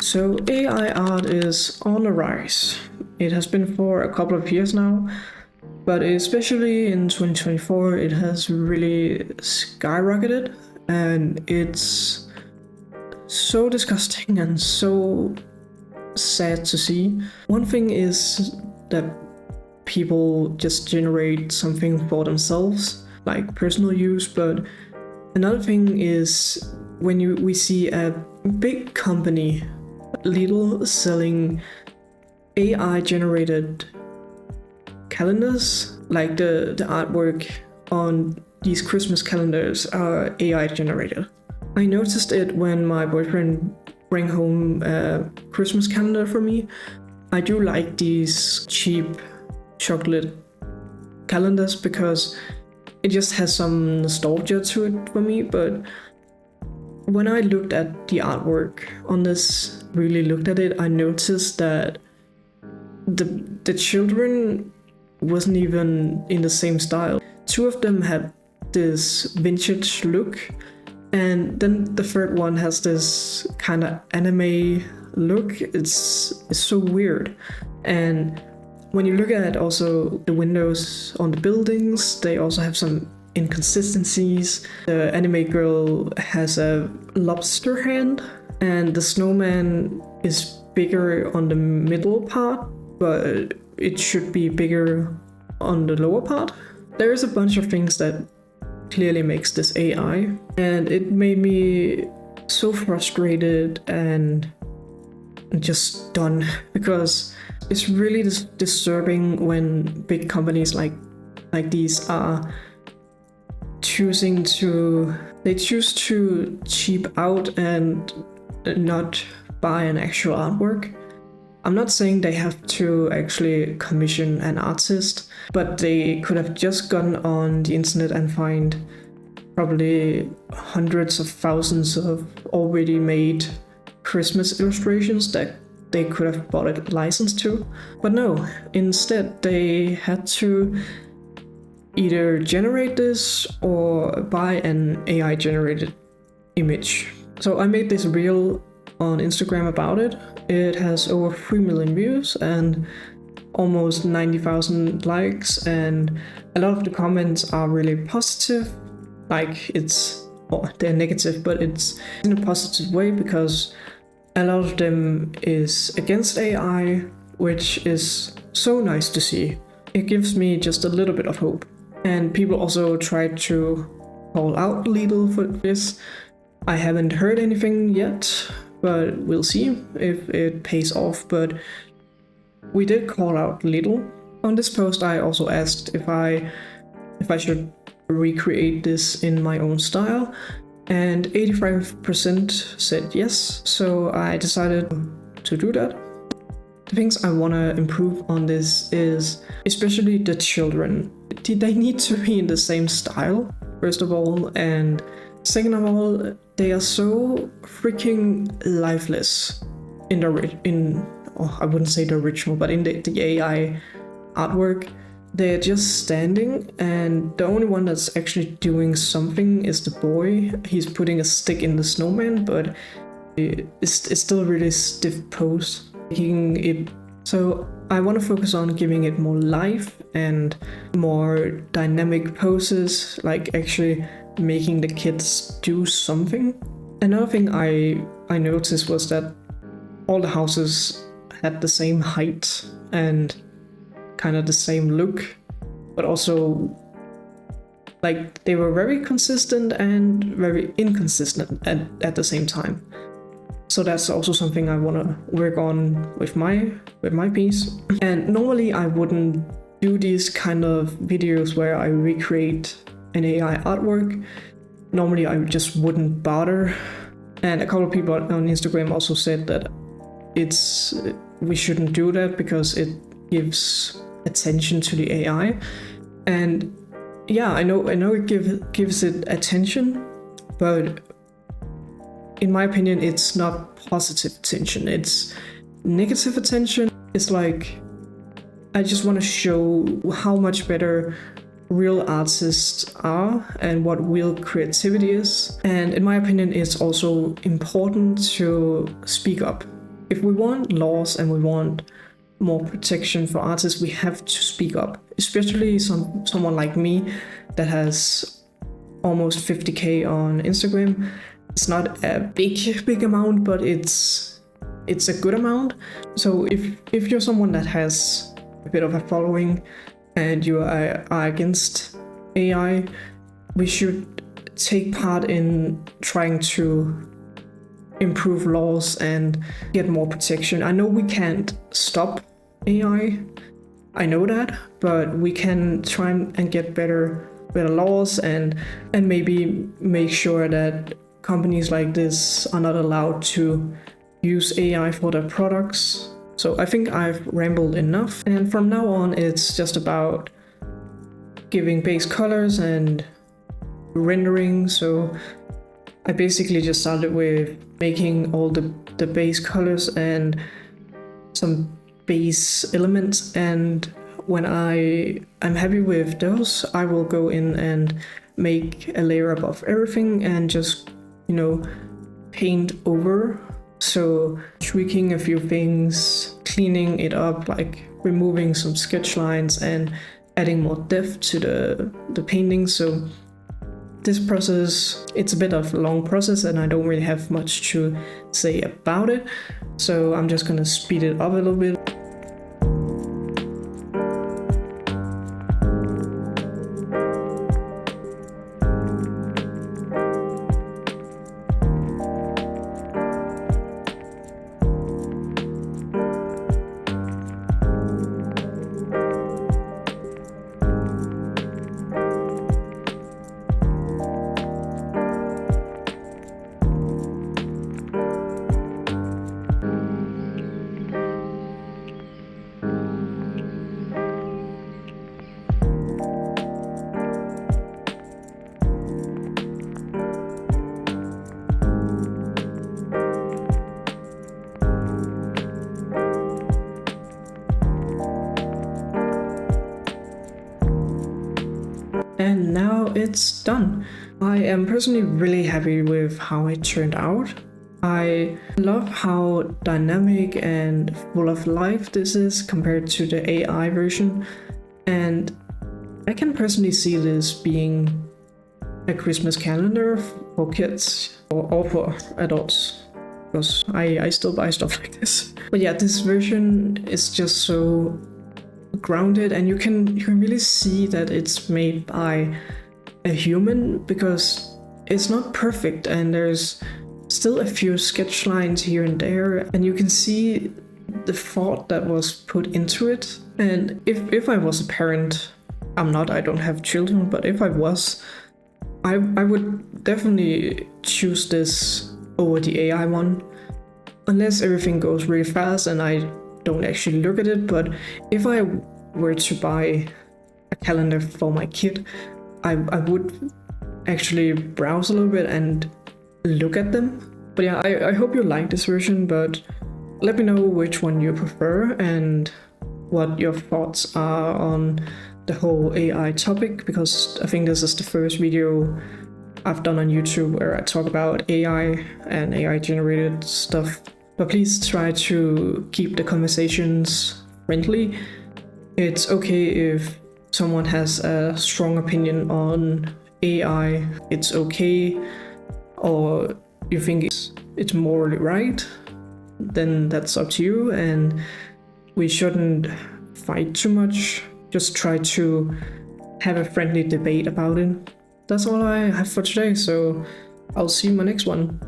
So AI art is on the rise. It has been for a couple of years now, but especially in 2024 it has really skyrocketed, and it's so disgusting and so sad to see. One thing is that people just generate something for themselves, like personal use, but another thing is when we see a big company, Lidl, selling AI generated calendars, like the artwork on these Christmas calendars are AI generated. I noticed it when my boyfriend bring home a Christmas calendar for me. I do like these cheap chocolate calendars because it just has some nostalgia to it for me, but when I looked at the artwork on this, really looked at it, I noticed that the children wasn't even in the same style. Two of them had this vintage look, and then the third one has this kind of anime look. It's so weird. And when you look at also the windows on the buildings, they also have some inconsistencies. The anime girl has a lobster hand, and the snowman is bigger on the middle part, but it should be bigger on the lower part. There is a bunch of things that clearly makes this AI, and it made me so frustrated and just done, because it's really disturbing when big companies like these are choose to cheap out and not buy an actual artwork. I'm not saying they have to actually commission an artist, but they could have just gone on the internet and find probably hundreds of thousands of already made Christmas illustrations that they could have bought a license to. But no, instead they had to either generate this or buy an AI generated image. So I made this reel on Instagram about it. It has over 3 million views and almost 90,000 likes, and a lot of the comments are really positive. Like they're negative, but it's in a positive way, because a lot of them is against AI, which is so nice to see. It gives me just a little bit of hope. And people also tried to call out Lidl for this. I haven't heard anything yet, but we'll see if it pays off. But we did call out Lidl. On this post, I also asked if I should recreate this in my own style, and 85% said yes, so I decided to do that. The things I want to improve on this is especially the children. They need to be in the same style, first of all, and second of all, they are so freaking lifeless I wouldn't say the original, but in the AI artwork. They're just standing, and the only one that's actually doing something is the boy. He's putting a stick in the snowman, but it's still really stiff pose. So I want to focus on giving it more life and more dynamic poses, like actually making the kids do something. Another thing I noticed was that all the houses had the same height and kind of the same look, but also like they were very consistent and very inconsistent at the same time. So that's also something I want to work on with my piece. And normally I wouldn't do these kind of videos where I recreate an AI artwork. Normally I just wouldn't bother. And a couple of people on Instagram also said that we shouldn't do that because it gives attention to the AI. And yeah, I know it gives it attention, but in my opinion it's not positive attention, it's negative attention. It's like I just want to show how much better real artists are and what real creativity is. And in my opinion, it's also important to speak up. if we want laws and we want more protection for artists, we have to speak up, especially someone like me that has almost 50k on Instagram. It's not a big amount, but it's a good amount. So if you're someone that has a bit of a following and you are against AI, we should take part in trying to improve laws and get more protection. I know we can't stop AI, I know that, but we can try and get better laws and maybe make sure that companies like this are not allowed to use AI for their products. So I think I've rambled enough, and from now on it's just about giving base colors and rendering. So I basically just started with making all the base colors and some base elements, and when I'm happy with those, I will go in and make a layer above everything and just, paint over. So tweaking a few things, cleaning it up, like removing some sketch lines and adding more depth to the painting. So this process, it's a bit of a long process and I don't really have much to say about it. So I'm just gonna speed it up a little bit. And now it's done. I am personally really happy with how it turned out. I love how dynamic and full of life this is compared to the AI version. And I can personally see this being a Christmas calendar for kids or for adults, because I still buy stuff like this. But yeah, this version is just so grounded, and you can really see that it's made by a human, because it's not perfect and there's still a few sketch lines here and there, and you can see the thought that was put into it. And if I was a parent, I don't have children, but if I was, I would definitely choose this over the AI one, unless everything goes really fast and I don't actually look at it. But if I were to buy a calendar for my kid, I would actually browse a little bit and look at them. But yeah, I hope you like this version, but let me know which one you prefer and what your thoughts are on the whole AI topic, because I think this is the first video I've done on YouTube where I talk about AI and AI generated stuff. But please try to keep the conversations friendly. It's okay if someone has a strong opinion on AI. It's okay, or you think it's morally right, then that's up to you, and we shouldn't fight too much. Just try to have a friendly debate about it. That's all I have for today, so I'll see you in my next one.